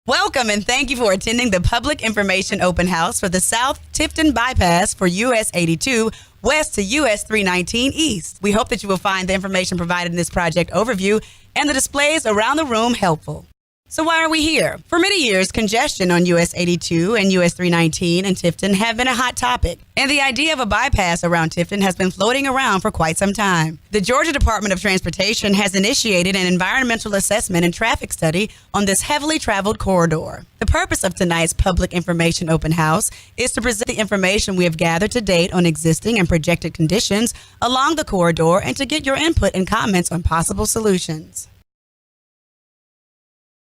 Welcome and thank you for attending the Public Information Open House for the South Tifton Bypass for US 82 west to US 319 east. We hope that you will find the information provided in this project overview and the displays around the room helpful. So why are we here? For many years, congestion on US 82 and US 319 in Tifton have been a hot topic, and the idea of a bypass around Tifton has been floating around for quite some time. The Georgia Department of Transportation has initiated an environmental assessment and traffic study on this heavily traveled corridor. The purpose of tonight's Public Information Open House is to present the information we have gathered to date on existing and projected conditions along the corridor and to get your input and comments on possible solutions.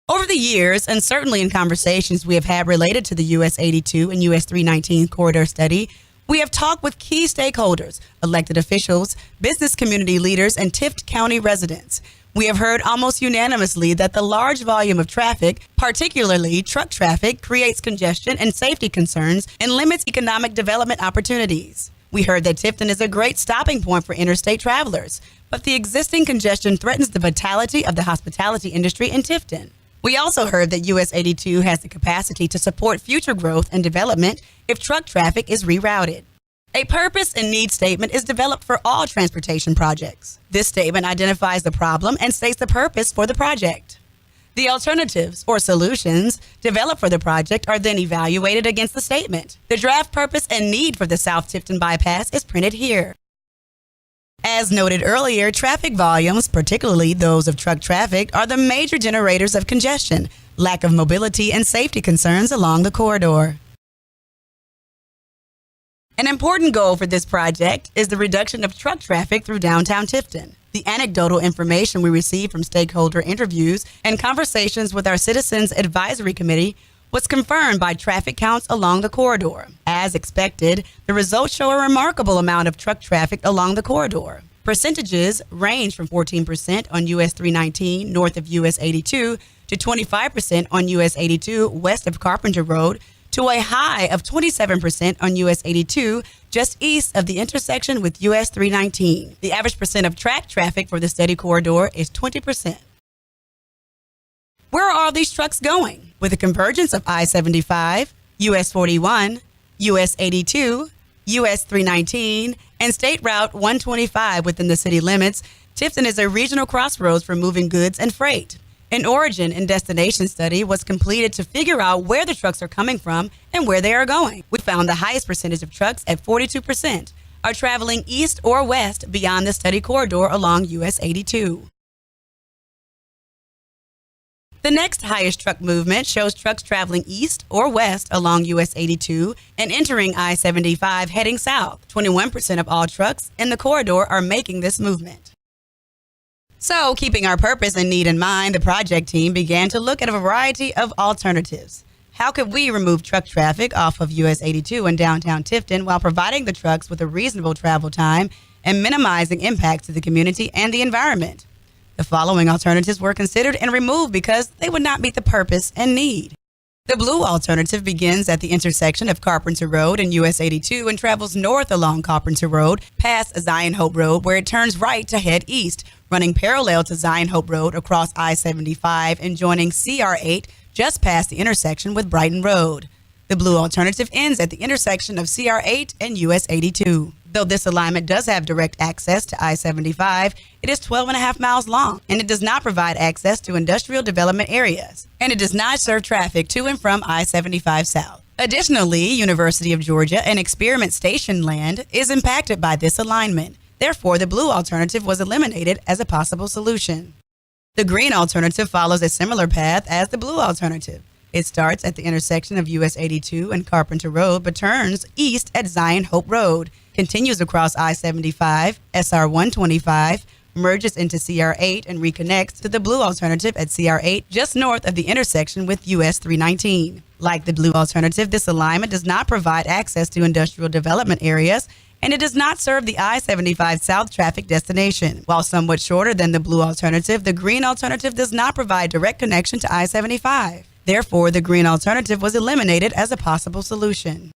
Over the years, and certainly in conversations we have had related to the US 82 and US 319 corridor study, we have talked with key stakeholders, elected officials, business community leaders, and Tifton County residents. We have heard almost unanimously that the large volume of traffic, particularly truck traffic, creates congestion and safety concerns and limits economic development opportunities. We heard that Tifton is a great stopping point for interstate travelers, but the existing congestion threatens the vitality of the hospitality industry in Tifton. We also heard that US 82 has the capacity to support future growth and development if truck traffic is rerouted. A purpose and need statement is developed for all transportation projects. This statement identifies the problem and states the purpose for the project. The alternatives or solutions developed for the project are then evaluated against the statement. The draft purpose and need for the South Tifton bypass is printed here. As noted earlier, traffic volumes, particularly those of truck traffic, are the major generators of congestion, lack of mobility, and safety concerns along the corridor. An important goal for this project is the reduction of truck traffic through downtown Tifton. The anecdotal information we received from stakeholder interviews and conversations with our Citizens Advisory Committee was confirmed by traffic counts along the corridor. As expected, the results show a remarkable amount of truck traffic along the corridor. Percentages range from 14% on US 319 north of US 82 to 25% on US 82 west of Carpenter Road to a high of 27% on US 82 just east of the intersection with US 319. The average percent of track traffic for the study corridor is 20%. Where are all these trucks going? With the convergence of I-75, US 41, US 82, US 319, and State Route 125 within the city limits, Tifton is a regional crossroads for moving goods and freight. An origin and destination study was completed to figure out where the trucks are coming from and where they are going. We found the highest percentage of trucks at 42% are traveling east or west beyond the study corridor along US 82. The next highest truck movement shows trucks traveling east or west along US 82 and entering I-75 heading south. 21% of all trucks in the corridor are making this movement. So, keeping our purpose and need in mind, the project team began to look at a variety of alternatives. How could we remove truck traffic off of US 82 in downtown Tifton while providing the trucks with a reasonable travel time and minimizing impacts to the community and the environment? The following alternatives were considered and removed because they would not meet the purpose and need. The blue alternative begins at the intersection of Carpenter Road and US 82 and travels north along Carpenter Road past Zion Hope Road, where it turns right to head east, running parallel to Zion Hope Road across I-75 and joining CR8 just past the intersection with Brighton Road. The blue alternative ends at the intersection of CR8 and US 82. Though this alignment does have direct access to I-75, it is 12.5 miles long, and it does not provide access to industrial development areas, and it does not serve traffic to and from I-75 South. Additionally, University of Georgia and Experiment Station land is impacted by this alignment. Therefore, the blue alternative was eliminated as a possible solution. The green alternative follows a similar path as the blue alternative. It starts at the intersection of US 82 and Carpenter Road, but turns east at Zion Hope Road, continues across I-75, SR 125, merges into CR8, and reconnects to the blue alternative at CR8 just north of the intersection with US 319. Like the blue alternative, this alignment does not provide access to industrial development areas, and it does not serve the I-75 South traffic destination. While somewhat shorter than the blue alternative, the green alternative does not provide direct connection to I-75. Therefore, the green alternative was eliminated as a possible solution.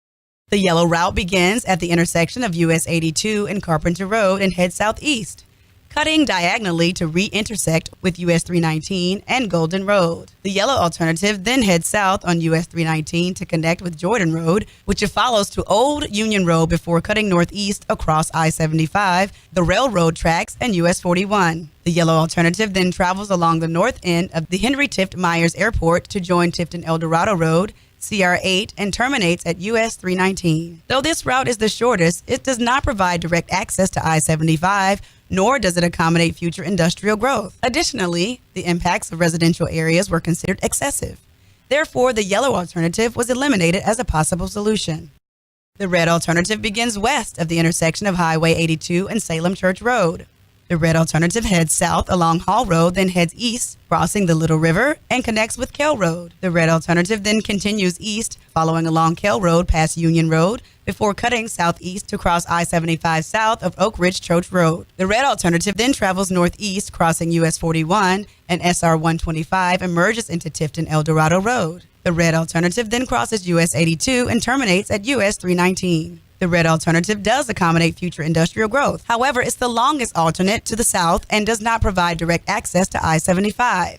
The yellow route begins at the intersection of US 82 and Carpenter Road and heads southeast. cutting diagonally to re-intersect with US 319 and Golden Road. The yellow alternative then heads south on US 319 to connect with Jordan Road, which it follows to Old Union Road before cutting northeast across I-75, the railroad tracks, and US 41. The yellow alternative then travels along the north end of the Henry Tift Myers Airport to join Tifton El Dorado Road, CR8, and terminates at US 319. Though this route is the shortest, it does not provide direct access to I-75, nor does it accommodate future industrial growth. Additionally, the impacts of residential areas were considered excessive. Therefore, the yellow alternative was eliminated as a possible solution. The red alternative begins west of the intersection of Highway 82 and Salem Church Road. The red alternative heads south along Hall Road, then heads east, crossing the Little River, and connects with Kell Road. The red alternative then continues east, following along Kell Road past Union Road, before cutting southeast to cross I-75 south of Oak Ridge Church Road. The red alternative then travels northeast, crossing US 41 and SR 125, and merges into Tifton El Dorado Road. The red alternative then crosses US 82 and terminates at US 319. The red alternative does accommodate future industrial growth. However, it's the longest alternate to the south and does not provide direct access to I-75.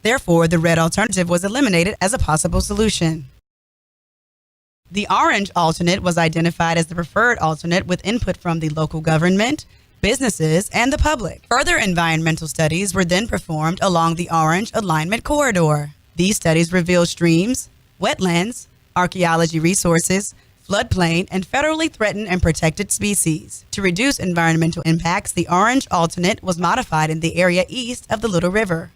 Therefore, the red alternative was eliminated as a possible solution. The orange alternate was identified as the preferred alternate with input from the local government, businesses, and the public. Further environmental studies were then performed along the orange alignment corridor. These studies revealed streams, wetlands, archaeology resources, floodplain, and federally threatened and protected species. To reduce environmental impacts, the orange alternate was modified in the area east of the Little River.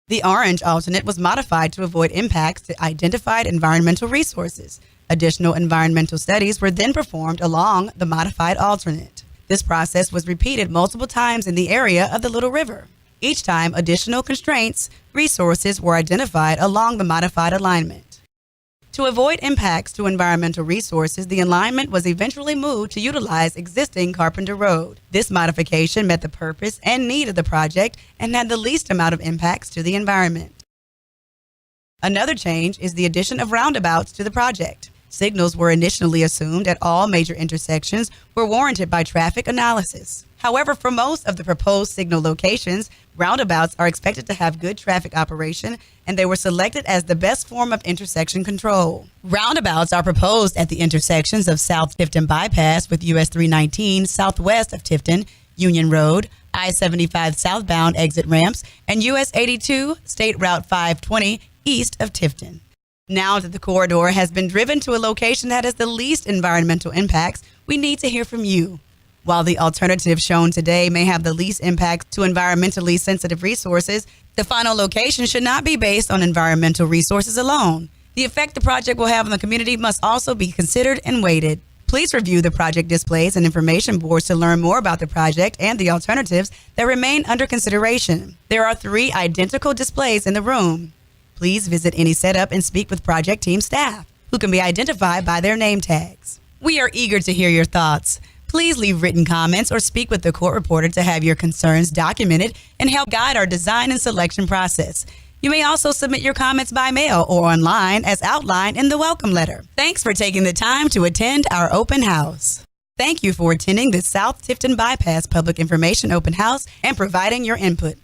The orange alternate was modified to avoid impacts to identified environmental resources. Additional environmental studies were then performed along the modified alternate. This process was repeated multiple times in the area of the Little River. Each time, additional constraints, resources were identified along the modified alignment. To avoid impacts to environmental resources, the alignment was eventually moved to utilize existing Carpenter Road. This modification met the purpose and need of the project and had the least amount of impacts to the environment. Another change is the addition of roundabouts to the project. Signals were initially assumed at all major intersections were warranted by traffic analysis. However, for most of the proposed signal locations, roundabouts are expected to have good traffic operation, and they were selected as the best form of intersection control. Roundabouts are proposed at the intersections of South Tifton Bypass with US 319 southwest of Tifton, Union Road, I-75 southbound exit ramps, and US 82 State Route 520 east of Tifton. Now that the corridor has been driven to a location that has the least environmental impacts, we need to hear from you. While the alternative shown today may have the least impact to environmentally sensitive resources, the final location should not be based on environmental resources alone. The effect the project will have on the community must also be considered and weighted. Please review the project displays and information boards to learn more about the project and the alternatives that remain under consideration. There are 3 identical displays in the room. Please visit any setup and speak with project team staff, who can be identified by their name tags. We are eager to hear your thoughts. Please leave written comments or speak with the court reporter to have your concerns documented and help guide our design and selection process. You may also submit your comments by mail or online as outlined in the welcome letter. Thanks for taking the time to attend our open house. Thank you for attending the South Tifton Bypass Public Information Open House and providing your input.